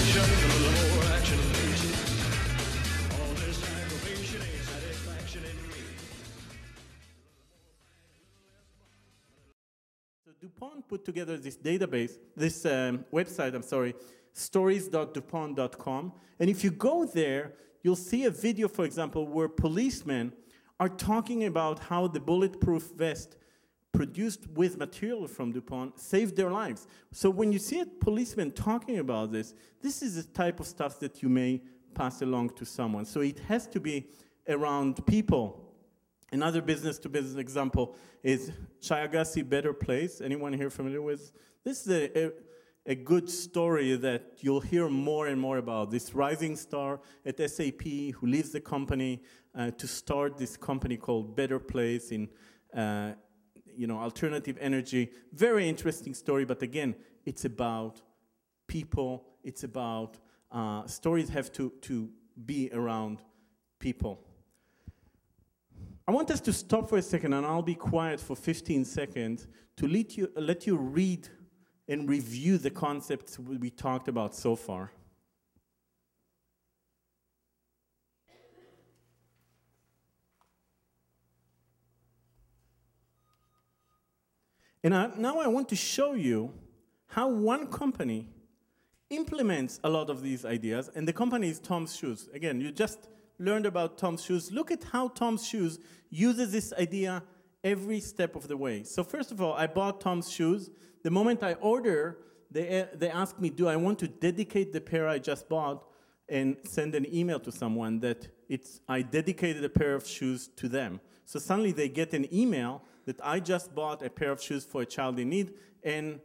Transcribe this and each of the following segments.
So DuPont put together this database, this website, I'm sorry, stories.dupont.com. And if you go there, you'll see a video, for example, where policemen are talking about how the bulletproof vest produced with material from DuPont saved their lives. So when you see a policeman talking about this, this is the type of stuff that you may pass along to someone. So it has to be around people. Another business-to-business example is Shai Agassi, Better Place. Anyone here familiar with? This is a good story that you'll hear more and more about. This rising star at SAP who leaves the company to start this company called Better Place in alternative energy. Very interesting story, but again, it's about people. It's about stories have to be around people. I want us to stop for a second, and I'll be quiet for 15 seconds to let you read and review the concepts we talked about so far. And now I want to show you how one company implements a lot of these ideas, and the company is Tom's Shoes. Again, you just learned about Tom's Shoes. Look at how Tom's Shoes uses this idea every step of the way. So first of all, I bought Tom's Shoes. The moment I order, they ask me, do I want to dedicate the pair I just bought and send an email to someone that I dedicated a pair of shoes to them. So suddenly they get an email that I just bought a pair of shoes for a child in need, and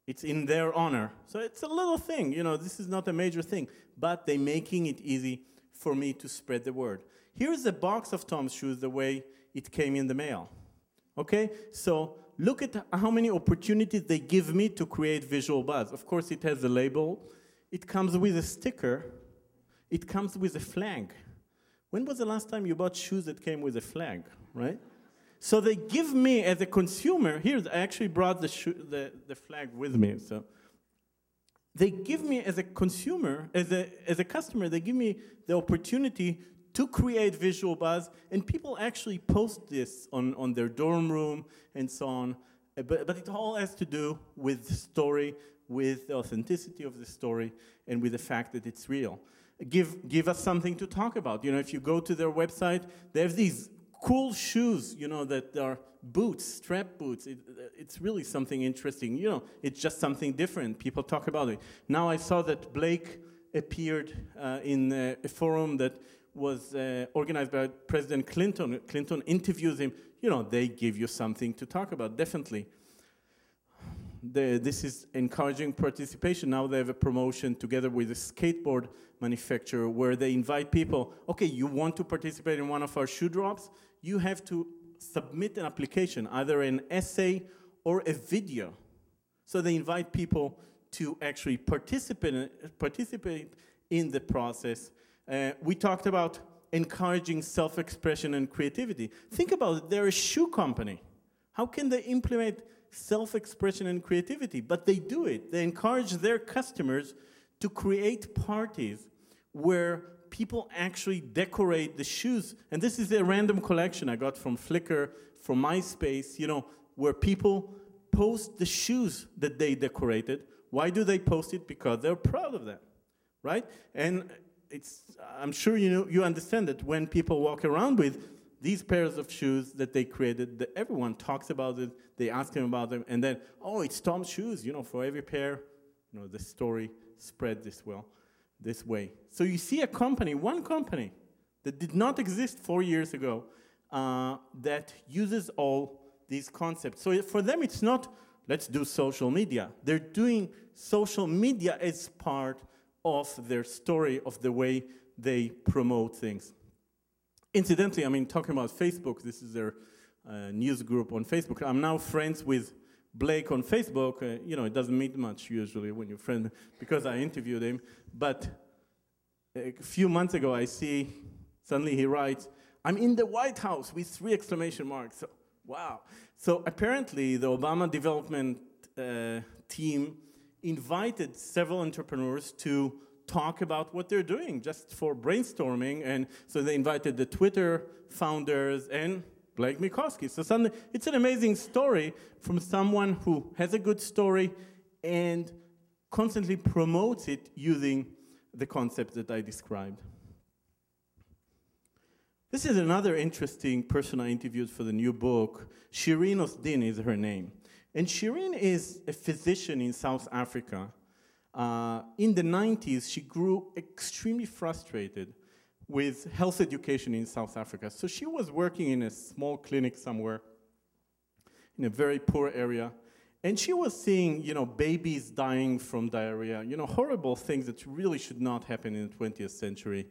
it's in their honor. So it's a little thing, this is not a major thing, but they're making it easy for me to spread the word. Here's a box of Tom's Shoes the way it came in the mail. Okay, so look at how many opportunities they give me to create visual buzz. Of course, it has a label. It comes with a sticker. It comes with a flag. When was the last time you bought shoes that came with a flag, right? So they give me, as a consumer, here, I actually brought the flag with me, so. They give me, as a consumer, as a customer, they give me the opportunity to create visual buzz, and people actually post this on their dorm room and so on. But it all has to do with the story, with the authenticity of the story, and with the fact that it's real. Give us something to talk about. If you go to their website, they have these cool shoes, that are boots, strap boots. It's really something interesting. It's just something different. People talk about it. Now I saw that Blake appeared in a forum that was organized by President Clinton. Clinton interviews him. They give you something to talk about, definitely. This is encouraging participation. Now they have a promotion together with a skateboard manufacturer where they invite people, okay, you want to participate in one of our shoe drops? You have to submit an application, either an essay or a video. So they invite people to actually participate in the process. We talked about encouraging self-expression and creativity. Think about it, they're a shoe company. How can they implement self-expression and creativity? But they do it. They encourage their customers to create parties where people actually decorate the shoes. And this is a random collection I got from Flickr, from MySpace, where people post the shoes that they decorated. Why do they post it? Because they're proud of them, right? And I'm sure you understand that when people walk around with these pairs of shoes that they created, that everyone talks about it, they ask them about them, and then, oh, it's Tom's shoes, for every pair, the story spread this way. So you see one company that did not exist 4 years ago that uses all these concepts. So for them, it's not, let's do social media. They're doing social media as part of their story, of the way they promote things. Incidentally, talking about Facebook, this is their news group on Facebook. I'm now friends with Blake on Facebook. It doesn't mean much usually when you're friends, because I interviewed him. But a few months ago, I see, suddenly he writes, I'm in the White House with 3 exclamation marks. So, wow. So apparently, the Obama development team invited several entrepreneurs to talk about what they're doing just for brainstorming. And so they invited the Twitter founders and Blake Mikoski. So suddenly, it's an amazing story from someone who has a good story and constantly promotes it using the concept that I described. This is another interesting person I interviewed for the new book. Shireen Osdin is her name. And Shireen is a physician in South Africa. In the 90s, she grew extremely frustrated with health education in South Africa. So she was working in a small clinic somewhere in a very poor area. And she was seeing, babies dying from diarrhea, horrible things that really should not happen in the 20th century.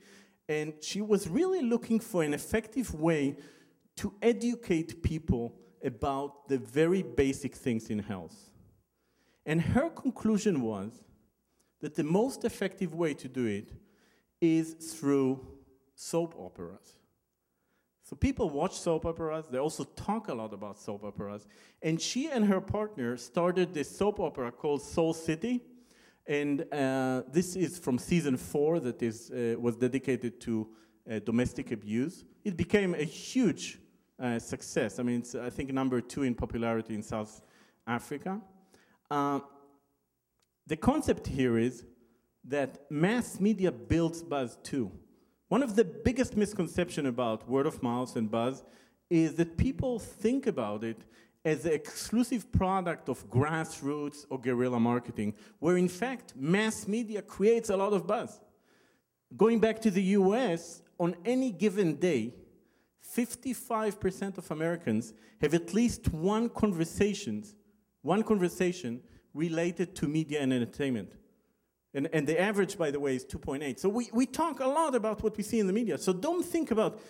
And she was really looking for an effective way to educate people about the very basic things in health. And her conclusion was that the most effective way to do it is through soap operas. So people watch soap operas, they also talk a lot about soap operas, and she and her partner started this soap opera called Soul City, and this is from season 4 that was dedicated to domestic abuse. It became a huge success. I mean, it's, I think, number 2 in popularity in South Africa. The concept here is that mass media builds buzz too. One of the biggest misconceptions about word of mouth and buzz is that people think about it as the exclusive product of grassroots or guerrilla marketing, where in fact mass media creates a lot of buzz. Going back to the US, on any given day, 55% of Americans have at least one conversation related to media and entertainment. And the average, by the way, is 2.8. So we talk a lot about what we see in the media. So don't think about,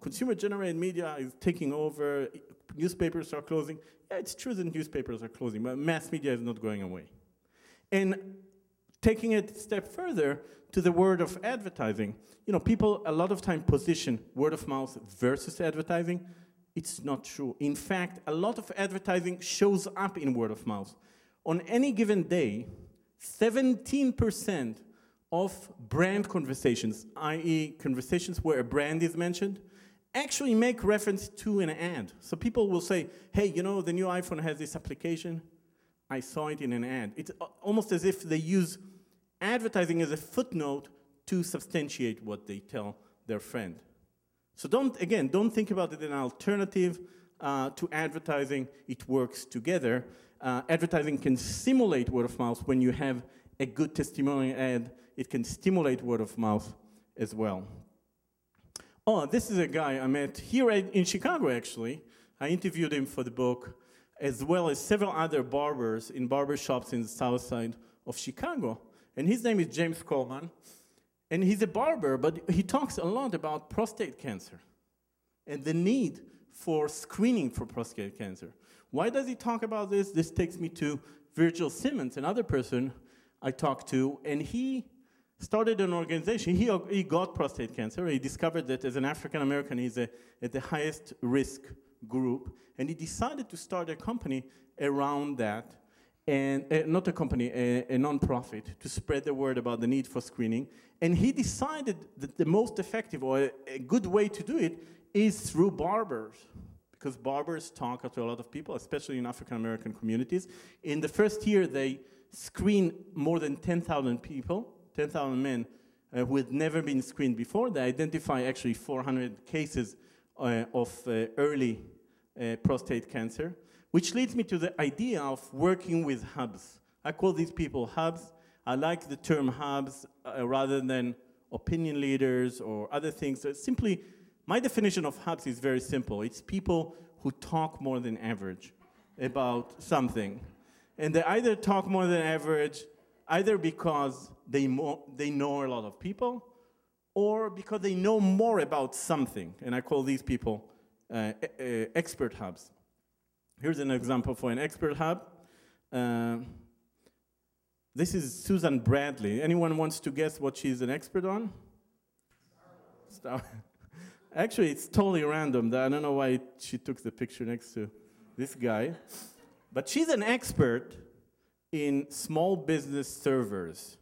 consumer-generated media is taking over, newspapers are closing. Yeah, it's true that newspapers are closing, but mass media is not going away. And taking it a step further to the word of advertising, people a lot of time position word of mouth versus advertising. It's not true. In fact, a lot of advertising shows up in word of mouth. On any given day, 17% of brand conversations, i.e. conversations where a brand is mentioned, actually make reference to an ad. So people will say, hey, the new iPhone has this application. I saw it in an ad. It's almost as if they use advertising as a footnote to substantiate what they tell their friend. So don't think about it as an alternative to advertising. It works together. Advertising can simulate word of mouth. When you have a good testimonial ad, it can stimulate word of mouth as well. Oh, this is a guy I met here in Chicago, actually. I interviewed him for the book, as well as several other barbers in barbershops in the south side of Chicago. And his name is James Coleman. And he's a barber, but he talks a lot about prostate cancer and the need for screening for prostate cancer. Why does he talk about this? This takes me to Virgil Simmons, another person I talked to, and he started an organization. He got prostate cancer. He discovered that as an African American, he's at the highest risk group, and he decided to start a company around that, and not a company, a non-profit, to spread the word about the need for screening. And he decided that the most effective or a good way to do it is through barbers, because barbers talk to a lot of people, especially in African American communities. In the first year, they screened more than 10,000 people, 10,000 men who had never been screened before. They identify actually 400 cases of early prostate cancer, which leads me to the idea of working with hubs. I call these people hubs. I like the term hubs rather than opinion leaders or other things. So simply, my definition of hubs is very simple. It's people who talk more than average about something. And they either talk more than average, either because they know a lot of people, or because they know more about something. And I call these people expert hubs. Here's an example for an expert hub. This is Susan Bradley. Anyone wants to guess what she's an expert on? Star. Actually, it's totally random. I don't know why she took the picture next to this guy. But she's an expert in small business servers.